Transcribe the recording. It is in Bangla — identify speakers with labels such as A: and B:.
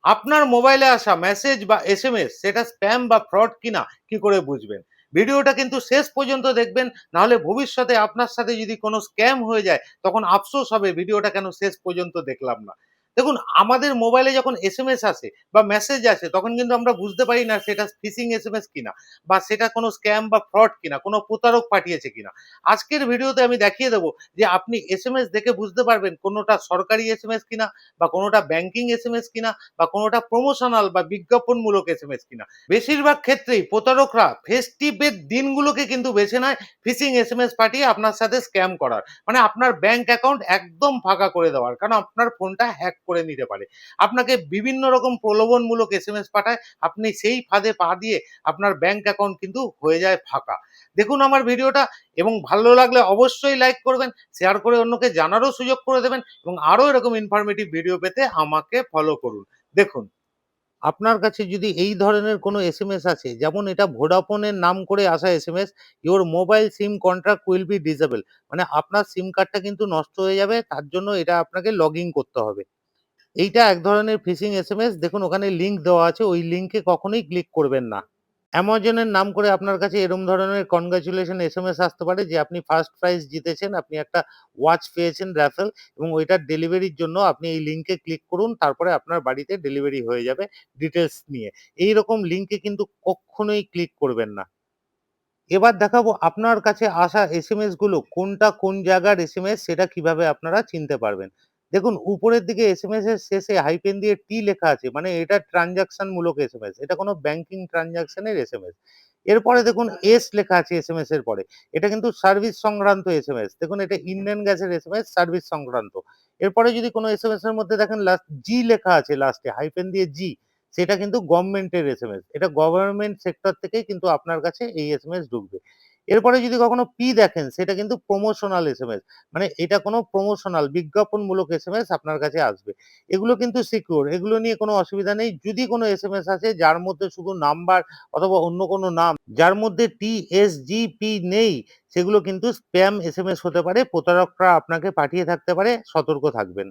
A: আপনার মোবাইলে আসা মেসেজ বা এসএমএস সেটা স্প্যাম বা ফ্রড কিনা কি করে বুঝবেন? ভিডিওটা কিন্তু শেষ পর্যন্ত দেখবেন, নাহলে ভবিষ্যতে আপনার সাথে যদি কোনো স্ক্যাম হয়ে যায় তখন আফসোস হবে ভিডিওটা কেন শেষ পর্যন্ত দেখলাম না। দেখুন, আমাদের মোবাইলে যখন এসএমএস আসে বা মেসেজ আসে তখন কিন্তু আমরা বুঝতে পারি না সেটা ফিশিং এসএমএস কিনা, বা সেটা কোনো স্ক্যাম বা ফ্রড কিনা, কোনো প্রতারক পাঠিয়েছে কিনা। আজকের ভিডিওতে আমি দেখিয়ে দেবো যে আপনি এসএমএস দেখে বুঝতে পারবেন কোনোটা সরকারি এসএমএস কিনা, বা কোনোটা ব্যাংকিং এসএমএস কিনা, বা কোনোটা প্রমোশনাল বা বিজ্ঞাপনমূলক এসএমএস কিনা। বেশিরভাগ ক্ষেত্রেই প্রতারকরা ফেস্টিভের দিনগুলোকে কিন্তু বেছে নেয় ফিশিং এসএমএস পাঠিয়ে আপনার সাথে স্ক্যাম করার। মানে আপনার ব্যাংক অ্যাকাউন্ট একদম ফাঁকা করে দেওয়ার। কারণ আপনার ফোনটা হ্যাক করে নিতে পারে। আপনাকে বিভিন্ন রকম প্রলোভনমূলক এসএমএস পাঠায়। আপনি সেই ফাঁদে পা দিয়ে আপনার ব্যাংক অ্যাকাউন্ট কিন্তু হয়ে যায় ফাঁকা। দেখুন আমার ভিডিওটা, এবং ভালো লাগলে অবশ্যই লাইক করবেন, শেয়ার করে অন্যকে জানারও সুযোগ করে দেবেন, এবং আরো এরকম ইনফরমেটিভ ভিডিও পেতে আমাকে ফলো করুন। দেখুন, আপনার কাছে যদি এই ধরনের কোনো এসএমএস আছে, যেমন এটা ভোডাফোনের নাম করে আসা SMS, your mobile SIM contract will be disable, মানে আপনার সিম কার্ডটা কিন্তু নষ্ট হয়ে যাবে, তার জন্য এটা আপনাকে লগ ইন করতে হবে। এইটা এক ধরনের ফিশিং এসএমএস। দেখুন ওখানে লিঙ্ক দেওয়া আছে, ওই লিঙ্কে কখনোই ক্লিক করবেন না। অ্যামাজনের নাম করে আপনার কাছে এরম ধরনের কনগ্রাচুলেশন এসএমএস আসতে পারে যে আপনি ফার্স্ট প্রাইজ জিতেছেন, আপনি একটা ওয়াচ পেয়েছেন রাফেল, এবং ওইটার ডেলিভারির জন্য আপনি এই লিঙ্কে ক্লিক করুন, তারপরে আপনার বাড়িতে ডেলিভারি হয়ে যাবে ডিটেইলস নিয়ে। এইরকম লিঙ্কে কিন্তু কক্ষনোই ক্লিক করবেন না। এবার দেখাবো আপনার কাছে আসা এসএমএস গুলো কোনটা কোন জায়গার এসএমএস সেটা কিভাবে আপনারা চিনতে পারবেন। দেখুন উপরের দিকে এসএমএস এর শেষে হাইফেন দিয়ে টি লেখা আছে, মানে এটা ট্রান্সেকশন মূলক এসএমএস। এটা কোনো ব্যাংকিং ট্রান্সেকশন এর এসএমএস। এরপরে দেখুন এস লেখা আছে এসএমএস এর পরে। এটা কিন্তু সার্ভিস সংক্রান্ত এসএমএস। দেখুন এটা ইন্ডিয়ান গ্যাসের এসএমএস, সার্ভিস সংক্রান্ত। এরপরে যদি কোনো এসএমএস এর মধ্যে দেখেন লাস্ট জি লেখা আছে, লাস্টে হাইফেন দিয়ে জি, সেটা কিন্তু গভর্নমেন্টের এসএমএস। এটা গভর্নমেন্ট সেক্টর থেকেই কিন্তু আপনার কাছে এই এসএমএস ঢুকবে। এরপরে যদি কখনো পি দেখেন সেটা কিন্তু প্রমোশনাল এসএমএস। মানে এটা কোনো প্রমোশনাল বিজ্ঞাপনমূলক এসএমএস আপনার কাছে আসবে। এগুলো কিন্তু সিকিউর, এগুলো নিয়ে কোনো অসুবিধা নেই। যদি কোনো এসএমএস আসে যার মধ্যে শুধু নাম্বার অথবা অন্য কোনো নাম, যার মধ্যে টিএসজিপি নেই, সেগুলো কিন্তু স্প্যাম এসএমএস হতে পারে। প্রতারকরা আপনাকে পাঠিয়ে থাকতে পারে, সতর্ক থাকবেন।